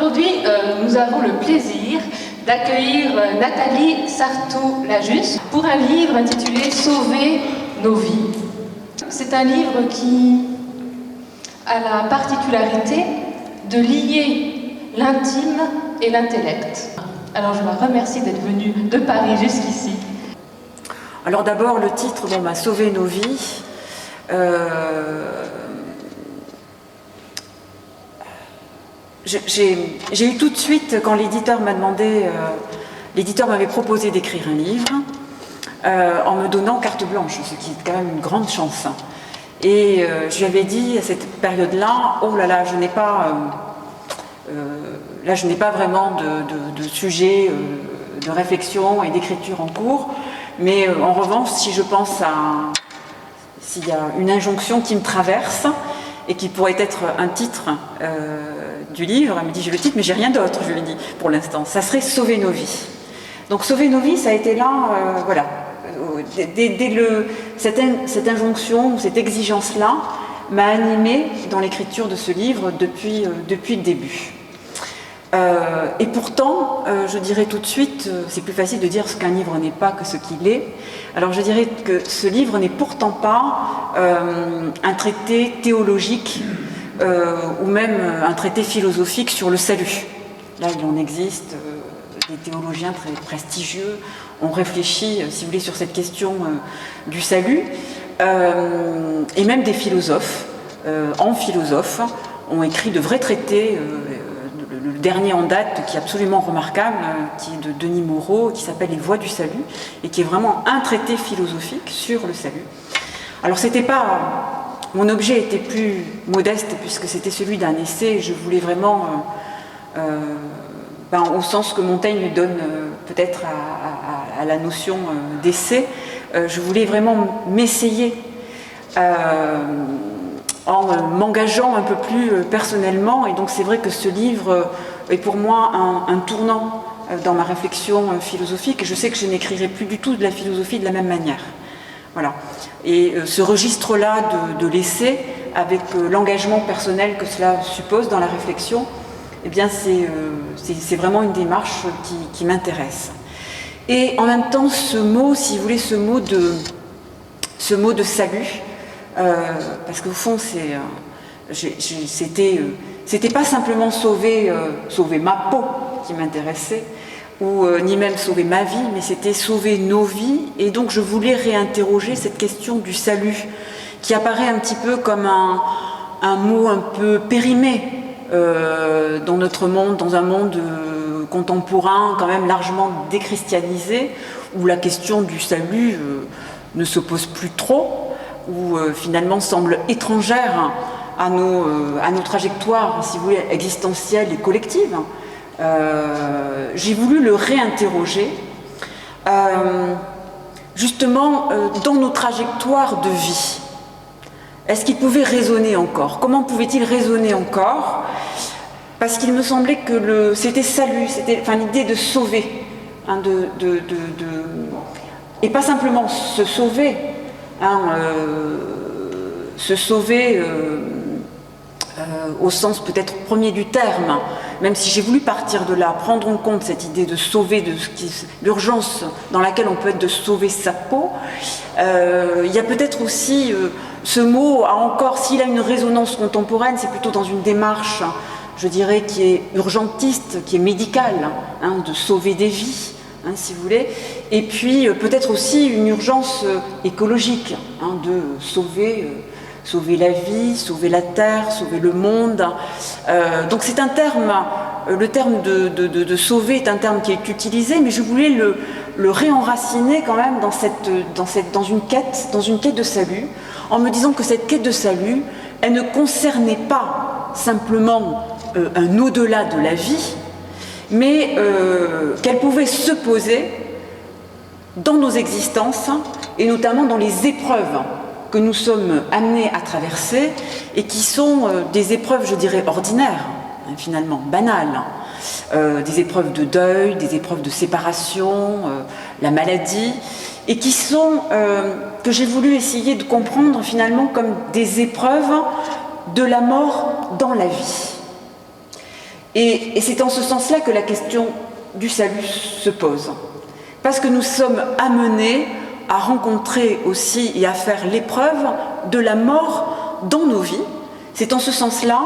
aujourd'hui, nous avons le plaisir d'accueillir Nathalie Sarto-Lajus pour un livre intitulé « Sauver nos vies ». C'est un livre qui a la particularité de lier l'intime et l'intellect. Alors je la remercie d'être venue de Paris jusqu'ici. Alors d'abord le titre, Sauver nos vies. J'ai eu tout de suite, quand l'éditeur m'a demandé, l'éditeur m'avait proposé d'écrire un livre en me donnant carte blanche, ce qui est quand même une grande chance. Et je lui avais dit à cette période-là, oh là là, je n'ai pas vraiment de sujet de réflexion et d'écriture en cours, mais en revanche, si je pense s'il y a une injonction qui me traverse et qui pourrait être un titre du livre, elle me dit j'ai le titre mais j'ai rien d'autre, je lui ai dit pour l'instant, ça serait Sauver nos vies. Donc Sauver nos vies, ça a été là, voilà, cette injonction, cette exigence-là m'a animée dans l'écriture de ce livre depuis le début. Et pourtant, je dirais tout de suite, c'est plus facile de dire ce qu'un livre n'est pas que ce qu'il est. Alors je dirais que ce livre n'est pourtant pas un traité théologique ou même un traité philosophique sur le salut. Là, il en existe des théologiens très prestigieux ont réfléchi, si vous voulez, sur cette question du salut, et même des philosophes, ont écrit de vrais traités. Le dernier en date, qui est absolument remarquable, qui est de Denis Moreau, qui s'appelle « Les voies du salut », et qui est vraiment un traité philosophique sur le salut. Alors c'était pas... Mon objet était plus modeste, puisque c'était celui d'un essai, je voulais vraiment, au sens que Montaigne donne peut-être à la notion d'essai, je voulais vraiment m'essayer en m'engageant un peu plus personnellement, et donc c'est vrai que ce livre est pour moi un tournant dans ma réflexion philosophique, et je sais que je n'écrirai plus du tout de la philosophie de la même manière. Voilà. Et ce registre-là de l'essai, avec l'engagement personnel que cela suppose dans la réflexion, eh bien c'est vraiment une démarche qui m'intéresse. Et en même temps, ce mot, si vous voulez, ce mot de salut, parce qu'au fond, c'était pas simplement sauver ma peau qui m'intéressait, ni même sauver ma vie, mais c'était sauver nos vies. Et donc je voulais réinterroger cette question du salut, qui apparaît un petit peu comme un mot un peu périmé dans notre monde, dans un monde contemporain quand même largement déchristianisé, où la question du salut ne se pose plus trop, ou finalement semble étrangère à nos trajectoires, si vous voulez, existentielles et collectives. J'ai voulu le réinterroger, justement dans nos trajectoires de vie. Est-ce qu'il pouvait résonner encore? Comment pouvait-il résonner encore? Parce qu'il me semblait que c'était salut, c'était l'idée de sauver, et pas simplement se sauver, au sens peut-être premier du terme, même si j'ai voulu partir de là, prendre en compte cette idée de sauver, l'urgence dans laquelle on peut être de sauver sa peau. Il y a peut-être aussi ce mot a encore, s'il a une résonance contemporaine, c'est plutôt dans une démarche, je dirais, qui est urgentiste, qui est médicale, de sauver des vies, si vous voulez, et puis peut-être aussi une urgence écologique, de sauver la vie, sauver la terre, sauver le monde. Donc c'est un terme, le terme de sauver est un terme qui est utilisé, mais je voulais le réenraciner quand même dans une quête de salut, en me disant que cette quête de salut, elle ne concernait pas simplement un au-delà de la vie, mais qu'elle pouvait se poser dans nos existences, et notamment dans les épreuves que nous sommes amenés à traverser, et qui sont des épreuves, je dirais, ordinaires, finalement, banales, des épreuves de deuil, des épreuves de séparation, la maladie, et qui sont, que j'ai voulu essayer de comprendre finalement comme des épreuves de la mort dans la vie. Et c'est en ce sens-là que la question du salut se pose. Parce que nous sommes amenés à rencontrer aussi et à faire l'épreuve de la mort dans nos vies. C'est en ce sens-là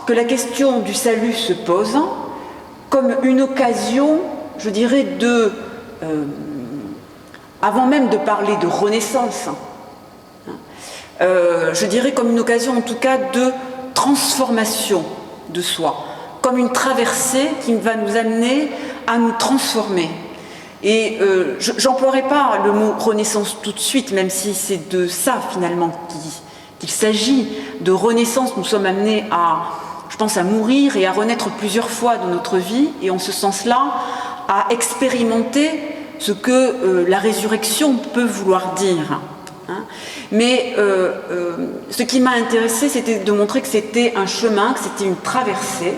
que la question du salut se pose comme une occasion, je dirais, avant même de parler de renaissance, je dirais comme une occasion en tout cas de transformation de soi, comme une traversée qui va nous amener à nous transformer. Et j'emploierai pas le mot renaissance tout de suite, même si c'est de ça finalement qu'il s'agit. De renaissance, nous sommes amenés à, je pense, à mourir et à renaître plusieurs fois dans notre vie, et en ce sens-là, à expérimenter ce que la résurrection peut vouloir dire. Mais ce qui m'a intéressé, c'était de montrer que c'était un chemin, que c'était une traversée,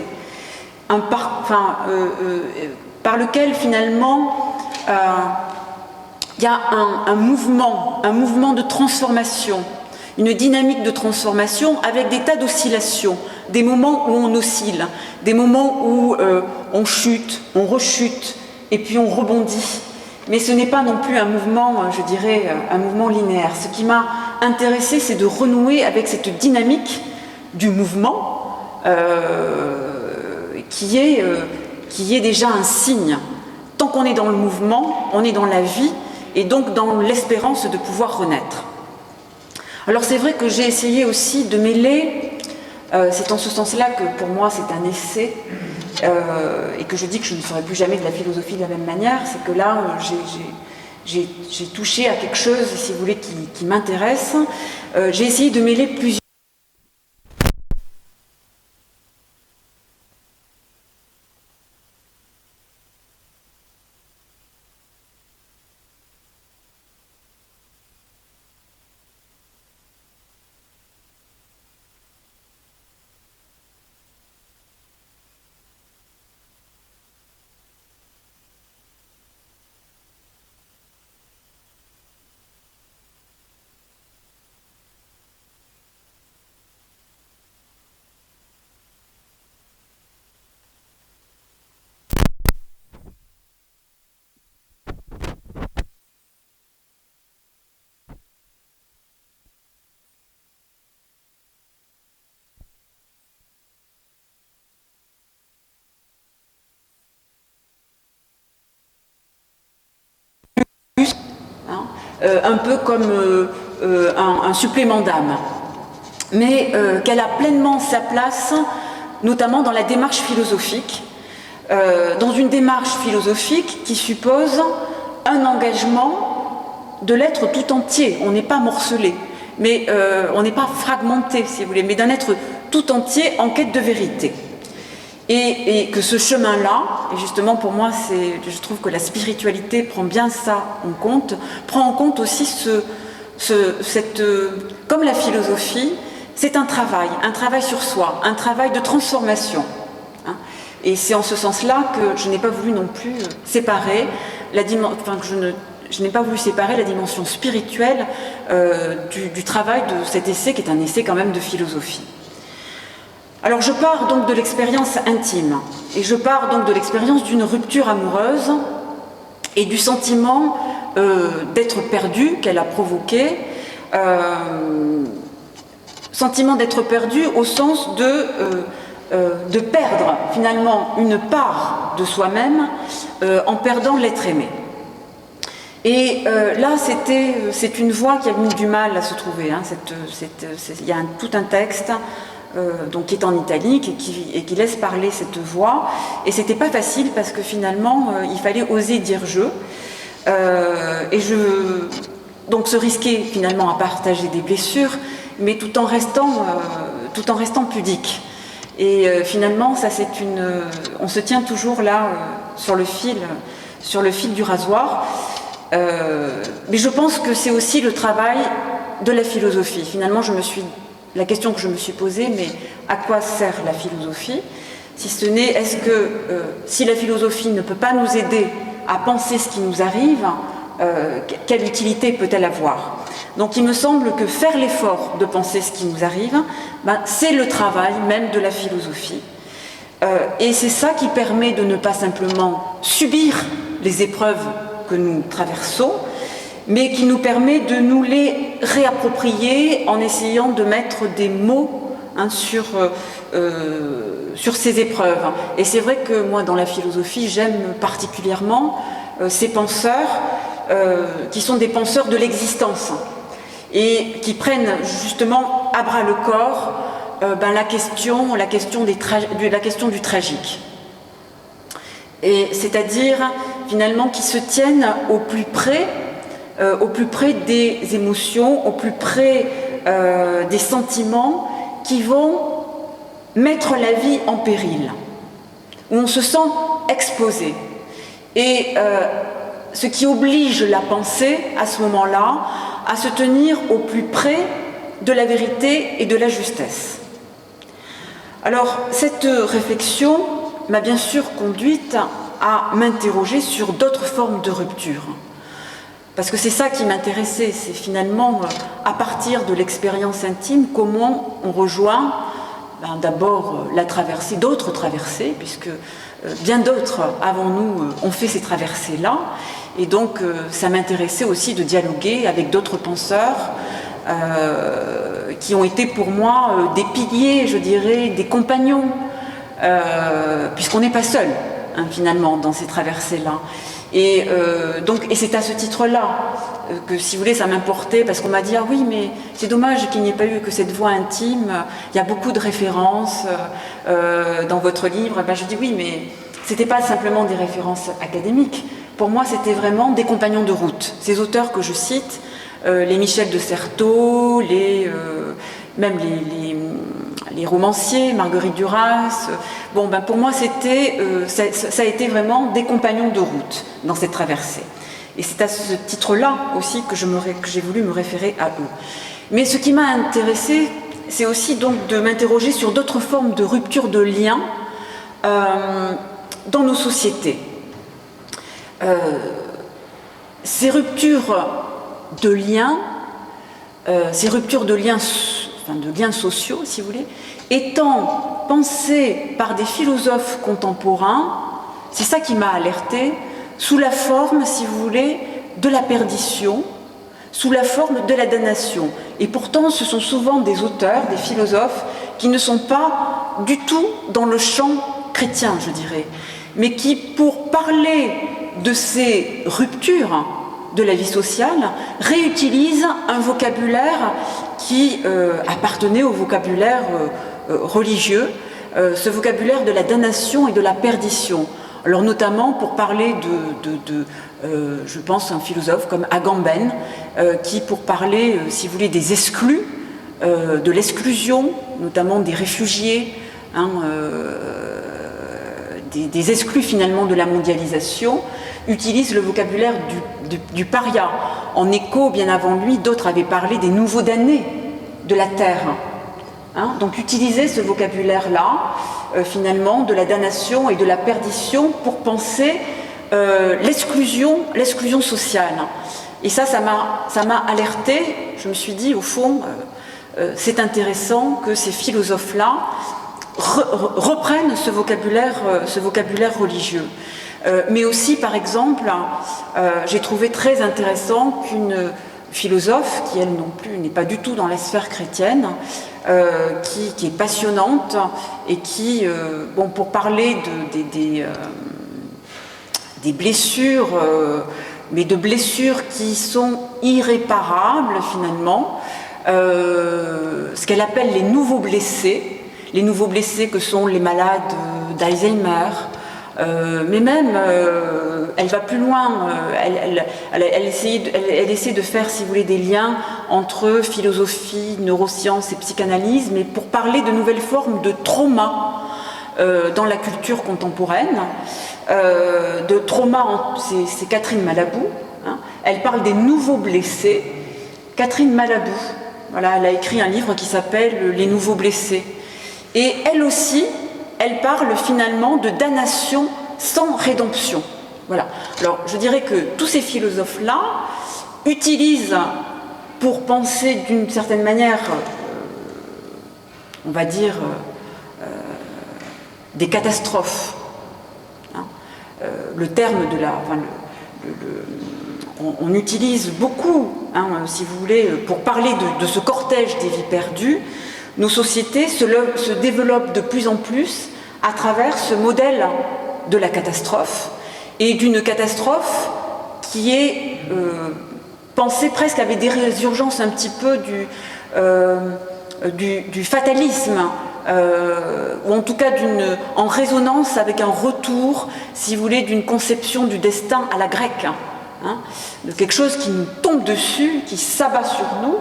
par lequel finalement il y a un mouvement de transformation, une dynamique de transformation avec des tas d'oscillations, des moments où on oscille, des moments où on chute, on rechute et puis on rebondit. Mais ce n'est pas non plus un mouvement, je dirais, un mouvement linéaire. Ce qui m'a intéressé, c'est de renouer avec cette dynamique du mouvement qui est déjà un signe. Tant qu'on est dans le mouvement, on est dans la vie et donc dans l'espérance de pouvoir renaître. Alors c'est vrai que j'ai essayé aussi de mêler, c'est en ce sens-là que pour moi c'est un essai, et que je dis que je ne ferai plus jamais de la philosophie de la même manière, c'est que là j'ai touché à quelque chose, si vous voulez, qui m'intéresse. J'ai essayé de mêler plusieurs un peu comme un supplément d'âme, mais qu'elle a pleinement sa place, notamment dans la démarche philosophique, dans une démarche philosophique qui suppose un engagement de l'être tout entier. On n'est pas morcelé, mais on n'est pas fragmenté, si vous voulez, mais d'un être tout entier en quête de vérité. Et que ce chemin-là, et justement pour moi, je trouve que la spiritualité prend bien ça en compte, prend en compte aussi comme la philosophie, c'est un travail sur soi, un travail de transformation. Et c'est en ce sens-là que je n'ai pas voulu non plus séparer je n'ai pas voulu séparer la dimension spirituelle du travail de cet essai, qui est un essai quand même de philosophie. Alors je pars donc de l'expérience intime, et je pars donc de l'expérience d'une rupture amoureuse et du sentiment d'être perdu qu'elle a provoqué, sentiment d'être perdu au sens de perdre finalement une part de soi-même en perdant l'être aimé. Et là, c'est une voie qui a mis du mal à se trouver. Il y a tout un texte donc qui est en italique et qui laisse parler cette voix. Et c'était pas facile parce que finalement, il fallait oser dire je. Donc se risquer finalement à partager des blessures, mais tout en restant pudique. Et finalement, ça on se tient toujours là sur le fil du rasoir. Mais je pense que c'est aussi le travail de la philosophie. Finalement, la question que je me suis posée, mais à quoi sert la philosophie? Si ce n'est, est-ce que si la philosophie ne peut pas nous aider à penser ce qui nous arrive, quelle utilité peut-elle avoir? Donc il me semble que faire l'effort de penser ce qui nous arrive, c'est le travail même de la philosophie. Et c'est ça qui permet de ne pas simplement subir les épreuves que nous traversons, mais qui nous permet de nous les réapproprier en essayant de mettre des mots sur ces épreuves. Et c'est vrai que moi, dans la philosophie, j'aime particulièrement ces penseurs qui sont des penseurs de l'existence et qui prennent justement à bras le corps la question du tragique. Et c'est-à-dire finalement qui se tiennent au plus près des émotions, au plus près des sentiments qui vont mettre la vie en péril, où on se sent exposé. Et ce qui oblige la pensée à ce moment-là à se tenir au plus près de la vérité et de la justesse. Alors, cette réflexion m'a bien sûr conduite à m'interroger sur d'autres formes de rupture. Parce que c'est ça qui m'intéressait, c'est finalement, à partir de l'expérience intime, comment on rejoint d'abord la traversée, d'autres traversées, puisque bien d'autres avant nous ont fait ces traversées-là. Et donc, ça m'intéressait aussi de dialoguer avec d'autres penseurs qui ont été pour moi des piliers, je dirais, des compagnons, puisqu'on n'est pas seul, finalement, dans ces traversées-là. Et c'est à ce titre-là que, si vous voulez, ça m'importait, parce qu'on m'a dit « Ah oui, mais c'est dommage qu'il n'y ait pas eu que cette voix intime, il y a beaucoup de références dans votre livre. » Je dis « Oui, mais ce n'était pas simplement des références académiques. Pour moi, c'était vraiment des compagnons de route. Ces auteurs que je cite, les Michel de Certeau, même les romanciers, Marguerite Duras, pour moi, ça a été vraiment des compagnons de route dans cette traversée. Et c'est à ce titre-là aussi que j'ai voulu me référer à eux. Mais ce qui m'a intéressée, c'est aussi donc de m'interroger sur d'autres formes de rupture de liens dans nos sociétés. Ces ruptures de liens, de liens sociaux, si vous voulez, étant pensées par des philosophes contemporains, c'est ça qui m'a alertée, sous la forme, si vous voulez, de la perdition, sous la forme de la damnation. Et pourtant, ce sont souvent des auteurs, des philosophes, qui ne sont pas du tout dans le champ chrétien, je dirais, mais qui, pour parler de ces ruptures de la vie sociale, réutilisent un vocabulaire qui appartenait au vocabulaire religieux, ce vocabulaire de la damnation et de la perdition. Alors notamment pour parler je pense, un philosophe comme Agamben, qui, pour parler, si vous voulez, des exclus, de l'exclusion, notamment des réfugiés, des exclus finalement de la mondialisation, utilise le vocabulaire du paria. En écho, bien avant lui, d'autres avaient parlé des nouveaux damnés de la terre. Donc utiliser ce vocabulaire-là, finalement, de la damnation et de la perdition pour penser l'exclusion sociale. Et ça m'a alertée. Je me suis dit, au fond, c'est intéressant que ces philosophes-là reprennent ce vocabulaire religieux. Mais aussi, par exemple, j'ai trouvé très intéressant qu'une philosophe, qui elle non plus n'est pas du tout dans la sphère chrétienne, qui est passionnante et qui, pour parler des blessures, mais de blessures qui sont irréparables finalement, ce qu'elle appelle les nouveaux blessés que sont les malades d'Alzheimer, mais même, elle va plus loin, elle essaie de faire, si vous voulez, des liens entre philosophie, neurosciences et psychanalyse, mais pour parler de nouvelles formes de trauma dans la culture contemporaine. De trauma, c'est Catherine Malabou, elle parle des nouveaux blessés. Catherine Malabou, voilà, elle a écrit un livre qui s'appelle « Les nouveaux blessés ». Et elle aussi, elle parle finalement de damnation sans rédemption. Voilà. Alors, je dirais que tous ces philosophes-là utilisent, pour penser d'une certaine manière, on va dire, des catastrophes. Hein. Le terme de la... Enfin, on utilise beaucoup, hein, si vous voulez, pour parler de ce cortège des vies perdues, nos sociétés se développent de plus en plus à travers ce modèle de la catastrophe, et d'une catastrophe qui est pensée presque avec des résurgences un petit peu du fatalisme, ou en tout cas en résonance avec un retour, si vous voulez, d'une conception du destin à la grecque, hein, de quelque chose qui nous tombe dessus, qui s'abat sur nous,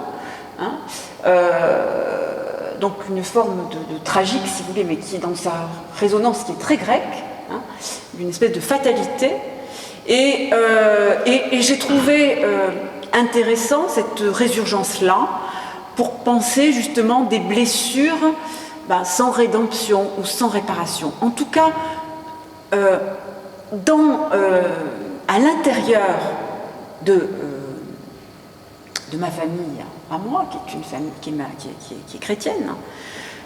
hein, donc une forme de tragique, si vous voulez, mais qui est dans sa résonance qui est très grecque, hein, d'une espèce de fatalité. Et j'ai trouvé intéressant cette résurgence-là pour penser justement des blessures sans rédemption ou sans réparation. En tout cas, à l'intérieur de ma famille, à moi, qui est une famille qui est chrétienne,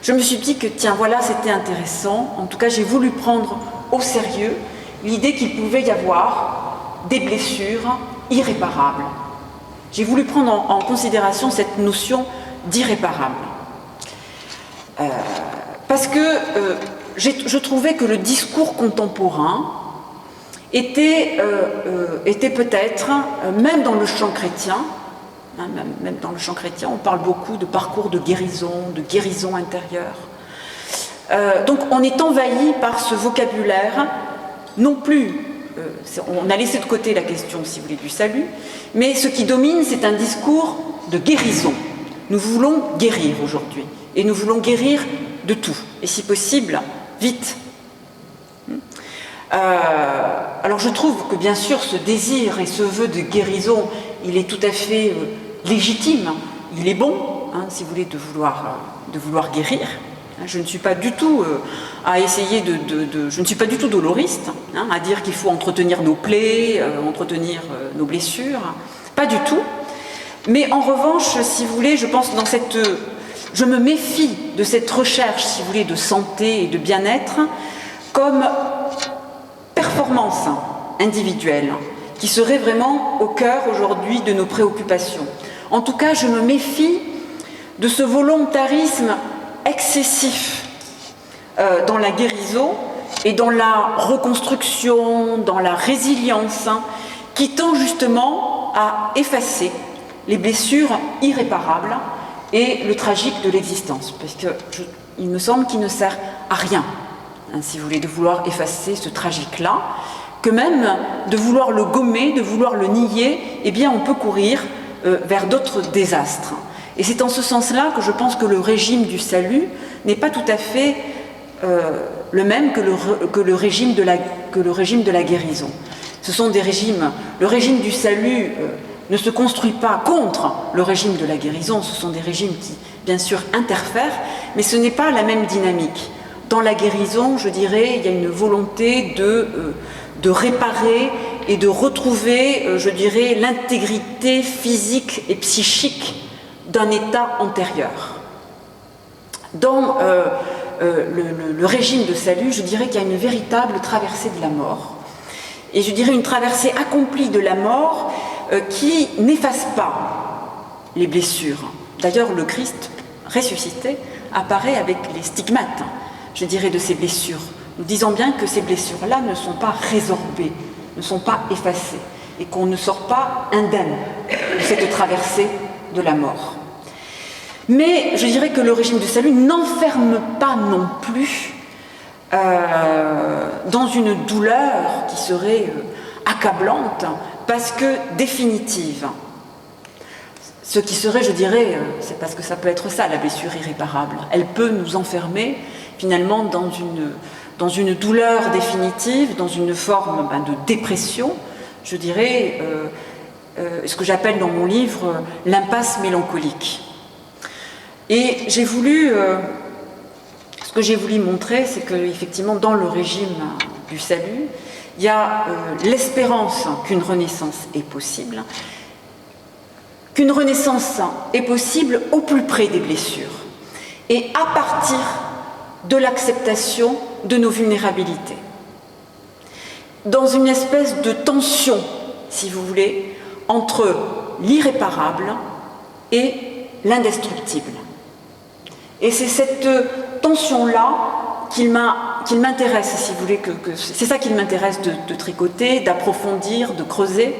je me suis dit que tiens, voilà, c'était intéressant. En tout cas, j'ai voulu prendre au sérieux l'idée qu'il pouvait y avoir des blessures irréparables. J'ai voulu prendre en considération cette notion d'irréparable. Parce que je trouvais que le discours contemporain était peut-être, même dans le champ chrétien, hein, même dans le champ chrétien, on parle beaucoup de parcours de guérison intérieure. Donc on est envahi par ce vocabulaire, non plus, on a laissé de côté la question, si vous voulez, du salut, mais ce qui domine, c'est un discours de guérison. Nous voulons guérir aujourd'hui, et nous voulons guérir de tout, et si possible, vite. Alors je trouve que bien sûr ce désir et ce vœu de guérison, il est tout à fait légitime, il est bon, hein, si vous voulez, de vouloir guérir. Je ne suis pas du tout à essayer je ne suis pas du tout doloriste, hein, à dire qu'il faut entretenir nos plaies, entretenir nos blessures, pas du tout. Mais en revanche, si vous voulez, je pense je me méfie de cette recherche, si vous voulez, de santé et de bien-être comme performance individuelle, qui serait vraiment au cœur aujourd'hui de nos préoccupations. En tout cas, je me méfie de ce volontarisme excessif dans la guérison et dans la reconstruction, dans la résilience, qui tend justement à effacer les blessures irréparables et le tragique de l'existence, parce qu'il me semble qu'il ne sert à rien, hein, si vous voulez, de vouloir effacer ce tragique-là, que même de vouloir le gommer, de vouloir le nier, eh bien on peut courir vers d'autres désastres. Et c'est en ce sens-là que je pense que le régime du salut n'est pas tout à fait le même que le régime de la guérison. Ce sont des régimes. Le régime du salut ne se construit pas contre le régime de la guérison. Ce sont des régimes qui, bien sûr, interfèrent, mais ce n'est pas la même dynamique. Dans la guérison, je dirais, il y a une volonté de réparer et de retrouver, je dirais, l'intégrité physique et psychique d'un état antérieur. Dans le régime de salut, je dirais qu'il y a une véritable traversée de la mort. Et je dirais une traversée accomplie de la mort qui n'efface pas les blessures. D'ailleurs, le Christ ressuscité apparaît avec les stigmates, je dirais, de ces blessures. Nous disons bien que ces blessures-là ne sont pas résorbées, ne sont pas effacées, et qu'on ne sort pas indemne de cette traversée de la mort. Mais je dirais que le régime du salut n'enferme pas non plus dans une douleur qui serait accablante, parce que définitive. Ce qui serait, je dirais, c'est parce que ça peut être ça, la blessure irréparable. Elle peut nous enfermer finalement dans une douleur définitive, dans une forme de dépression, je dirais, ce que j'appelle dans mon livre l'impasse mélancolique. Et ce que j'ai voulu montrer, c'est qu'effectivement, dans le régime du salut, il y a l'espérance qu'une renaissance est possible, au plus près des blessures, et à partir de l'acceptation de nos vulnérabilités. Dans une espèce de tension, si vous voulez, entre l'irréparable et l'indestructible. Et c'est cette tension-là qu'il m'intéresse, si vous voulez, c'est ça qu'il m'intéresse de tricoter, d'approfondir, de creuser.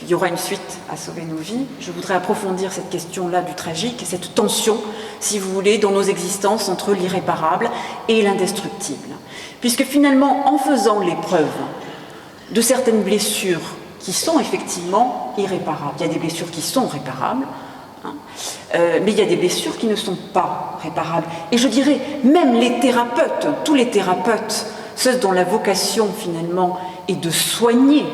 Il y aura une suite à Sauver nos vies. Je voudrais approfondir cette question-là du tragique, cette tension, si vous voulez, dans nos existences entre l'irréparable et l'indestructible. Puisque finalement, en faisant l'épreuve de certaines blessures qui sont effectivement irréparables, il y a des blessures qui sont réparables, mais il y a des blessures qui ne sont pas réparables. Et je dirais, même les thérapeutes, tous les thérapeutes, ceux dont la vocation finalement est de soigner,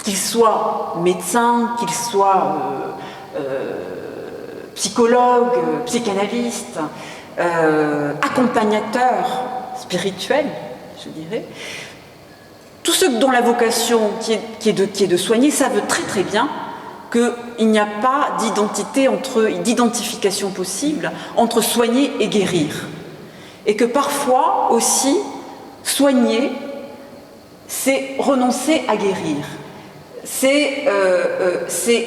qu'ils soient médecins, qu'ils soient psychologues, psychanalystes, accompagnateurs spirituels, je dirais, tous ceux dont la vocation qui est de soigner savent très très bien qu'il n'y a pas d'identification possible entre soigner et guérir. Et que parfois aussi, soigner, c'est renoncer à guérir. C'est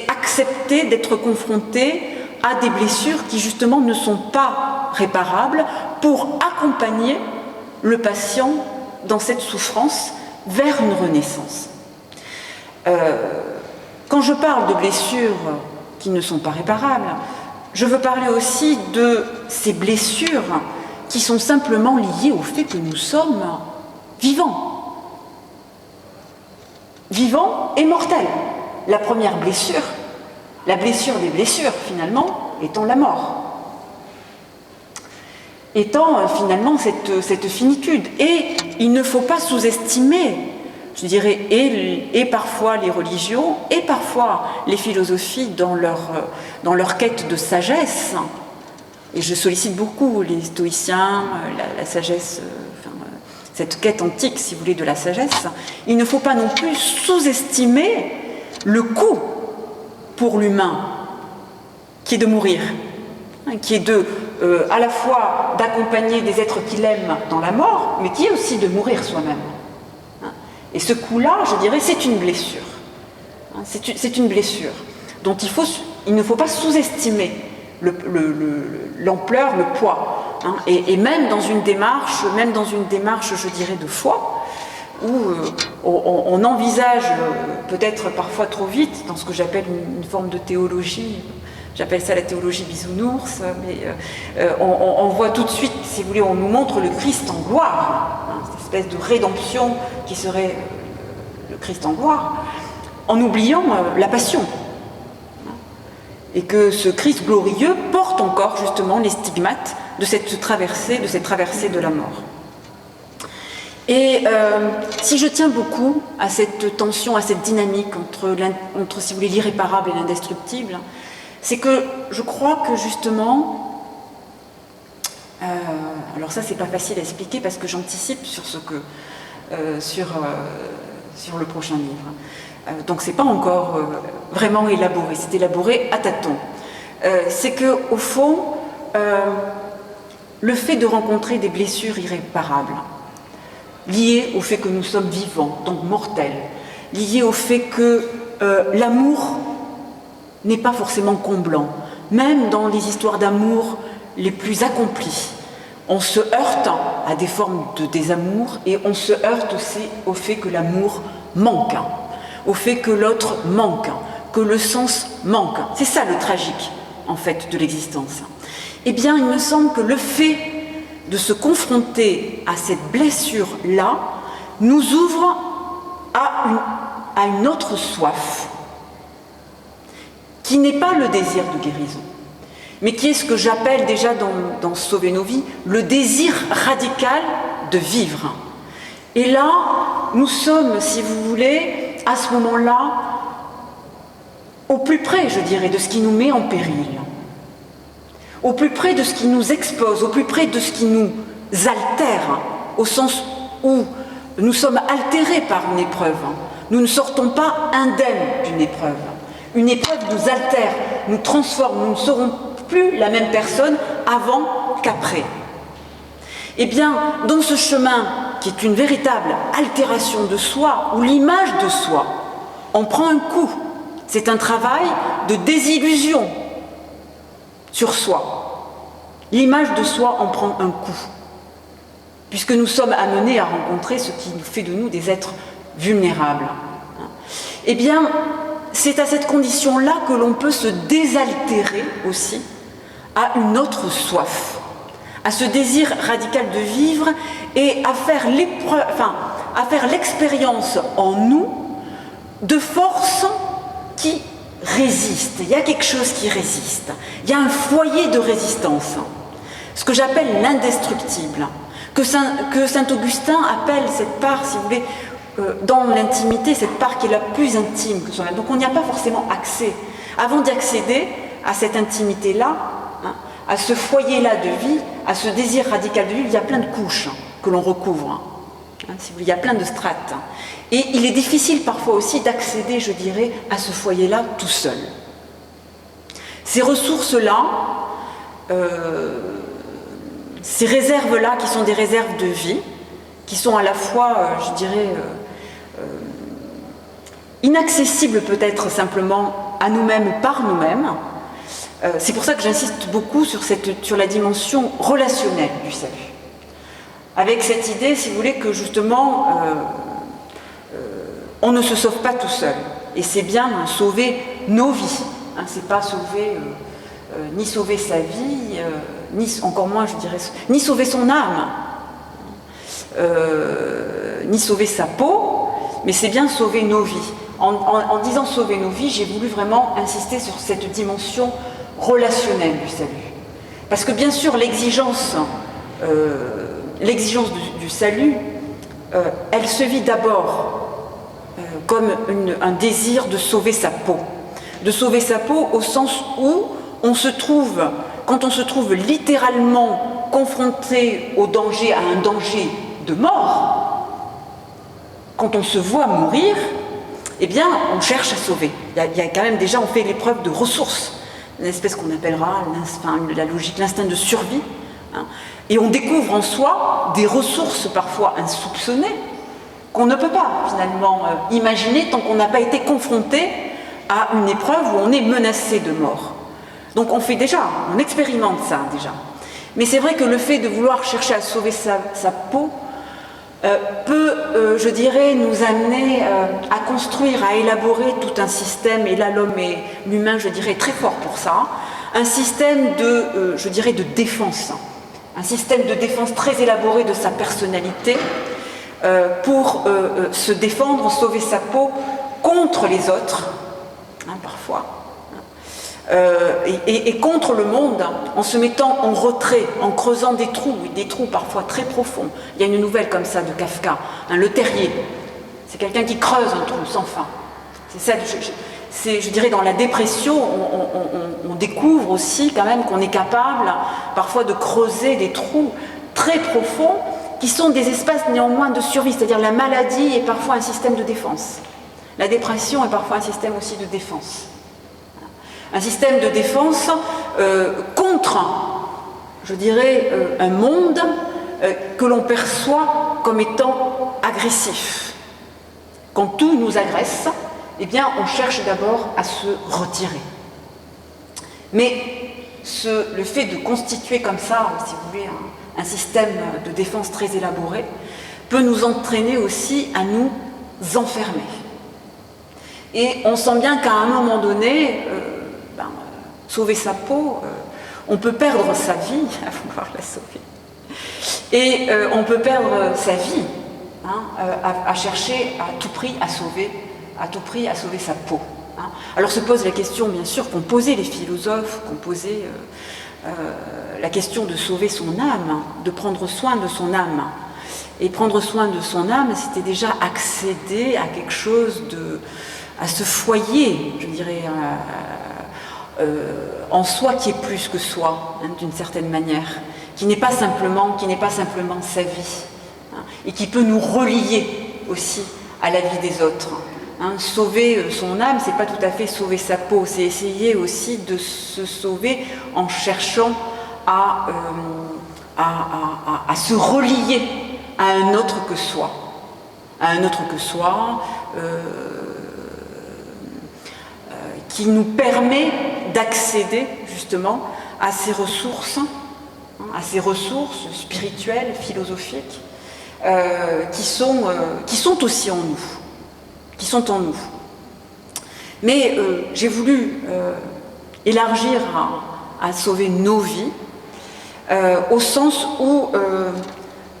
accepter d'être confronté à des blessures qui justement ne sont pas réparables pour accompagner le patient dans cette souffrance vers une renaissance. Quand je parle de blessures qui ne sont pas réparables, je veux parler aussi de ces blessures qui sont simplement liées au fait que nous sommes vivants. Vivants et mortels. La première blessure, la blessure des blessures finalement, étant la mort. Étant finalement cette finitude. Et il ne faut pas sous-estimer, je dirais, et parfois les religions, et parfois les philosophies dans leur quête de sagesse. Et je sollicite beaucoup les stoïciens, la sagesse, cette quête antique, si vous voulez, de la sagesse. Il ne faut pas non plus sous-estimer le coût pour l'humain, qui est de mourir, qui est à la fois d'accompagner des êtres qu'il aime dans la mort, mais qui est aussi de mourir soi-même. Et ce coup-là, je dirais, c'est une blessure. C'est une blessure dont il ne faut pas sous-estimer l'ampleur, le poids. Et même dans une démarche, je dirais, de foi, où on envisage peut-être parfois trop vite, dans ce que j'appelle une forme de théologie, j'appelle ça la théologie bisounours, mais on voit tout de suite, si vous voulez, on nous montre le Christ en gloire, cette espèce de rédemption qui serait le Christ en gloire, en oubliant la passion. Et que ce Christ glorieux porte encore justement les stigmates de cette traversée de la mort. Et si je tiens beaucoup à cette tension, à cette dynamique entre si vous voulez, l'irréparable et l'indestructible, c'est que je crois que justement, alors ça c'est pas facile à expliquer parce que j'anticipe sur sur le prochain livre. Donc c'est pas encore vraiment élaboré, c'est élaboré à tâtons. C'est que au fond, le fait de rencontrer des blessures irréparables, liées au fait que nous sommes vivants, donc mortels, liées au fait que l'amour n'est pas forcément comblant, même dans les histoires d'amour les plus accomplies. On se heurte à des formes de désamour et on se heurte aussi au fait que l'amour manque, au fait que l'autre manque, que le sens manque. C'est ça le tragique, en fait, de l'existence. Eh bien, il me semble que le fait de se confronter à cette blessure-là nous ouvre à une autre soif, qui n'est pas le désir de guérison, mais qui est ce que j'appelle déjà dans Sauver nos vies, le désir radical de vivre. Et là, nous sommes, si vous voulez, à ce moment-là, au plus près, je dirais, de ce qui nous met en péril, au plus près de ce qui nous expose, au plus près de ce qui nous altère, au sens où nous sommes altérés par une épreuve. Nous ne sortons pas indemnes d'une épreuve. Une épreuve nous altère, nous transforme, nous ne serons plus la même personne avant qu'après. Eh bien, dans ce chemin qui est une véritable altération de soi, ou l'image de soi, on prend un coup. C'est un travail de désillusion sur soi. L'image de soi en prend un coup, puisque nous sommes amenés à rencontrer ce qui nous fait de nous des êtres vulnérables. Eh bien, c'est à cette condition-là que l'on peut se désaltérer aussi à une autre soif, à ce désir radical de vivre et à faire l'expérience en nous de forces qui résistent. Il y a quelque chose qui résiste. Il y a un foyer de résistance, ce que j'appelle l'indestructible, que saint Augustin appelle cette part, si vous voulez, dans l'intimité, cette part qui est la plus intime que soi-même. Donc on n'y a pas forcément accès. Avant d'y accéder à cette intimité-là, à ce foyer-là de vie, à ce désir radical de vie, il y a plein de couches que l'on recouvre. Il y a plein de strates. Et il est difficile parfois aussi d'accéder, je dirais, à ce foyer-là tout seul. Ces ressources-là, ces réserves-là, qui sont des réserves de vie, qui sont à la fois, je dirais, inaccessibles peut-être simplement à nous-mêmes par nous-mêmes. C'est pour ça que j'insiste beaucoup sur la dimension relationnelle du salut. Avec cette idée, si vous voulez, que justement, on ne se sauve pas tout seul. Et c'est bien sauver nos vies. C'est pas sauver, ni sauver sa vie, ni encore moins, je dirais, ni sauver son âme, ni sauver sa peau, mais c'est bien sauver nos vies. En disant sauver nos vies, j'ai voulu vraiment insister sur cette dimension relationnelle du salut. Parce que bien sûr, l'exigence du salut, elle se vit d'abord comme un désir de sauver sa peau. De sauver sa peau au sens où quand on se trouve littéralement confronté au danger, à un danger de mort, quand on se voit mourir, eh bien, on cherche à sauver. Il y a quand même déjà, on fait l'épreuve de ressources, une espèce qu'on appellera la logique, l'instinct de survie. Et on découvre en soi des ressources parfois insoupçonnées qu'on ne peut pas finalement imaginer tant qu'on n'a pas été confronté à une épreuve où on est menacé de mort. Donc on expérimente ça déjà. Mais c'est vrai que le fait de vouloir chercher à sauver sa peau peut, je dirais, nous amener à construire, à élaborer tout un système, et là l'humain, je dirais, est très fort pour ça, un système de, je dirais, de défense, un système de défense très élaboré de sa personnalité pour se défendre, sauver sa peau contre les autres, parfois, et contre le monde, en se mettant en retrait, en creusant des trous parfois très profonds. Il y a une nouvelle comme ça de Kafka, Le Terrier. C'est quelqu'un qui creuse un trou sans fin. C'est ça, je dirais, dans la dépression, on découvre aussi quand même qu'on est capable parfois de creuser des trous très profonds qui sont des espaces néanmoins de survie, c'est-à-dire la maladie est parfois un système de défense. La dépression est parfois un système aussi de défense. Un système de défense contre, je dirais, un monde que l'on perçoit comme étant agressif. Quand tout nous agresse, eh bien, on cherche d'abord à se retirer. Mais le fait de constituer comme ça, si vous voulez, un système de défense très élaboré, peut nous entraîner aussi à nous enfermer. Et on sent bien qu'à un moment donné, sauver sa peau, on peut perdre sa vie à vouloir la sauver. Et on peut perdre sa vie à chercher à tout prix à sauver sa peau. Alors se pose la question, bien sûr, qu'ont posé les philosophes, qu'ont posé la question de sauver son âme, de prendre soin de son âme. Et prendre soin de son âme, c'était déjà accéder à quelque chose à ce foyer, je dirais, en soi qui est plus que soi, d'une certaine manière, qui n'est pas simplement sa vie, et qui peut nous relier aussi à la vie des autres. Sauver son âme, c'est pas tout à fait sauver sa peau, c'est essayer aussi de se sauver en cherchant à à se relier à un autre que soi, qui nous permet d'accéder justement à ces ressources spirituelles, philosophiques, qui sont aussi en nous, qui sont en nous. Mais j'ai voulu élargir à sauver nos vies, au sens où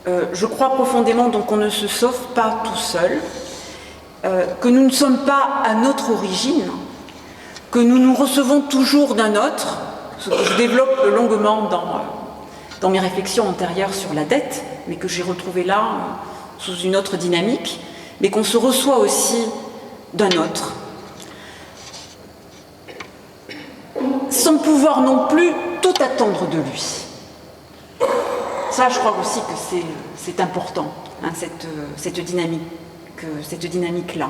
je crois profondément donc qu'on ne se sauve pas tout seul, que nous ne sommes pas à notre origine, que nous nous recevons toujours d'un autre, ce que je développe longuement dans mes réflexions antérieures sur la dette, mais que j'ai retrouvé là sous une autre dynamique, mais qu'on se reçoit aussi d'un autre, sans pouvoir non plus tout attendre de lui. Ça, je crois aussi que c'est important, hein, cette dynamique-là.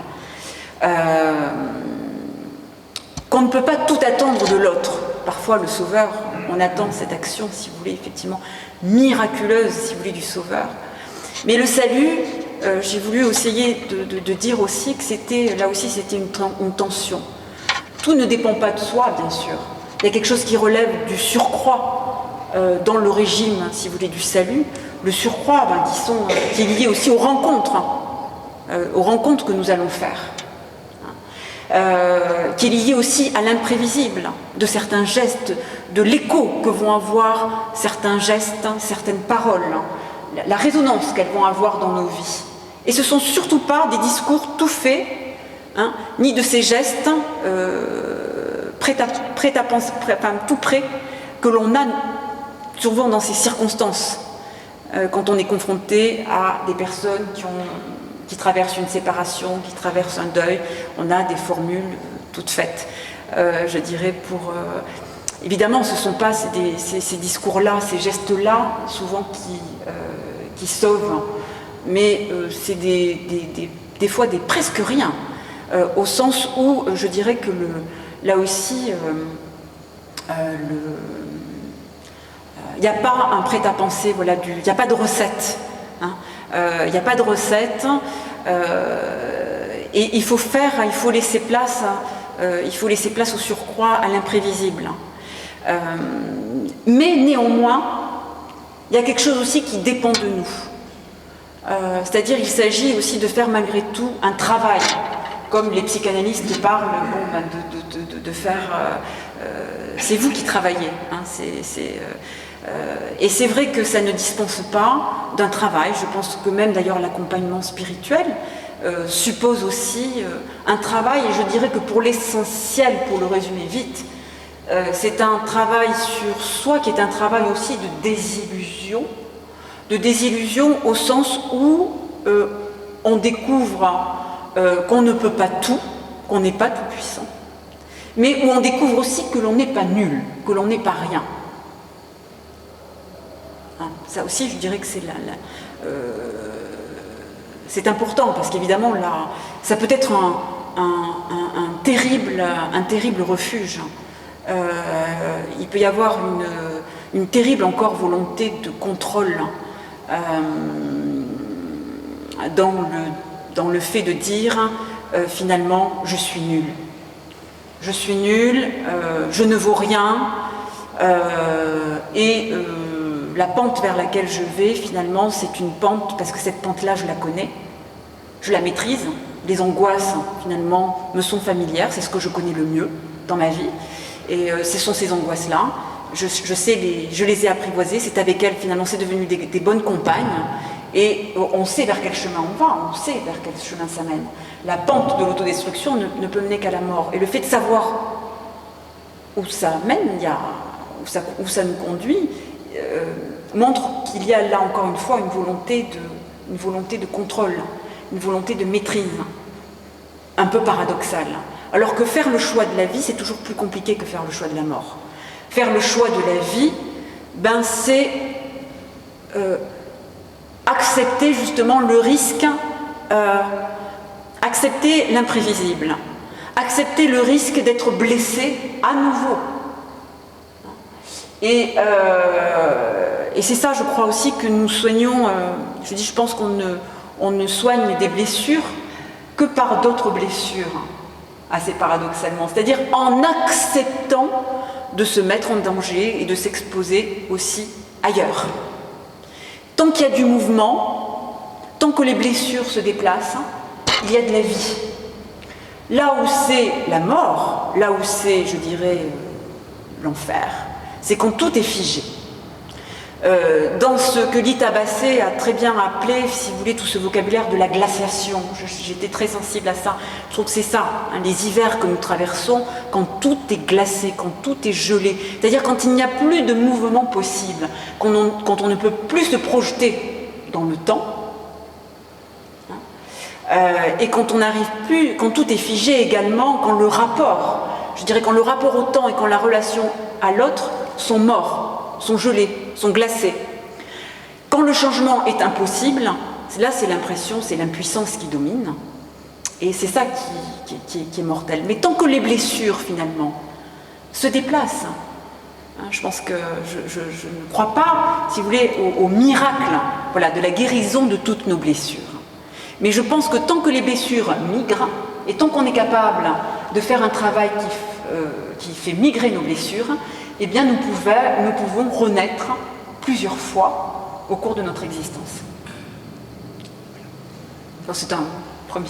Qu'on ne peut pas tout attendre de l'autre. Parfois, le Sauveur, on attend cette action, si vous voulez, effectivement, miraculeuse, si vous voulez, du Sauveur. Mais le salut, j'ai voulu essayer de dire aussi que c'était une tension. Tout ne dépend pas de soi, bien sûr. Il y a quelque chose qui relève du surcroît dans le régime, si vous voulez, du salut. Le surcroît, qui est lié aussi aux rencontres que nous allons faire. Qui est lié aussi à l'imprévisible de certains gestes, de l'écho que vont avoir certains gestes, certaines paroles, la résonance qu'elles vont avoir dans nos vies. Et ce ne sont surtout pas des discours tout faits, ni de ces gestes tout prêts que l'on a souvent dans ces circonstances, quand on est confronté à des personnes qui traversent une séparation, qui traversent un deuil. On a des formules toutes faites, je dirais, évidemment, ce ne sont pas ces discours-là, ces gestes-là, souvent qui sauvent, mais c'est des fois des presque rien, au sens où je dirais que là aussi, il n'y a pas un prêt-à-penser, voilà, il n'y a pas de recette. Il n'y a pas de recette, et il faut laisser place au surcroît, à l'imprévisible. Mais néanmoins, il y a quelque chose aussi qui dépend de nous. C'est-à-dire il s'agit aussi de faire malgré tout un travail, comme les psychanalystes parlent, de faire... c'est vous qui travaillez, et c'est vrai que ça ne dispense pas d'un travail. Je pense que même d'ailleurs l'accompagnement spirituel suppose aussi un travail, et je dirais que pour l'essentiel, pour le résumer vite, c'est un travail sur soi qui est un travail aussi de désillusion au sens où on découvre qu'on ne peut pas tout, qu'on n'est pas tout puissant, mais où on découvre aussi que l'on n'est pas nul, que l'on n'est pas rien. Ça aussi, je dirais que c'est important, parce qu'évidemment, là, ça peut être un terrible refuge. Il peut y avoir une terrible encore volonté de contrôle dans le fait de dire, finalement, je suis nul. Je suis nul, je ne vaux rien, la pente vers laquelle je vais, finalement, c'est une pente, parce que cette pente-là, je la connais, je la maîtrise, les angoisses, finalement, me sont familières, c'est ce que je connais le mieux dans ma vie, et ce sont ces angoisses-là, je les ai apprivoisées, c'est avec elles, finalement, c'est devenu des bonnes compagnes, et on sait vers quel chemin on va, on sait vers quel chemin ça mène. La pente de l'autodestruction ne peut mener qu'à la mort, et le fait de savoir où ça mène, où ça nous conduit, montre qu'il y a là encore une fois une volonté de contrôle, une volonté de maîtrise, un peu paradoxale. Alors que faire le choix de la vie, c'est toujours plus compliqué que faire le choix de la mort. Faire le choix de la vie, c'est accepter justement le risque, accepter l'imprévisible, accepter le risque d'être blessé à nouveau. Et et c'est ça, je crois aussi, que nous soignons. Je pense on ne soigne des blessures que par d'autres blessures, assez paradoxalement. C'est-à-dire en acceptant de se mettre en danger et de s'exposer aussi ailleurs. Tant qu'il y a du mouvement, tant que les blessures se déplacent, il y a de la vie. Là où c'est la mort, là où c'est, je dirais, l'enfer, c'est quand tout est figé. Dans ce que Lita Bassé a très bien appelé, si vous voulez, tout ce vocabulaire de la glaciation. J'étais très sensible à ça. Je trouve que c'est ça, hein, les hivers que nous traversons, quand tout est glacé, quand tout est gelé. C'est-à-dire quand il n'y a plus de mouvement possible, quand on ne peut plus se projeter dans le temps, et quand on n'arrive plus, quand tout est figé également, quand le rapport, je dirais quand le rapport au temps et quand la relation à l'autre sont morts, sont gelés, sont glacés. Quand le changement est impossible, là c'est l'impression, c'est l'impuissance qui domine, et c'est ça qui est mortel. Mais tant que les blessures finalement se déplacent, hein, je pense que je ne crois pas, si vous voulez, au miracle, voilà, de la guérison de toutes nos blessures. Mais je pense que tant que les blessures migrent, et tant qu'on est capable de faire un travail qui fait migrer nos blessures, eh bien nous pouvons renaître plusieurs fois au cours de notre existence. C'est un premier.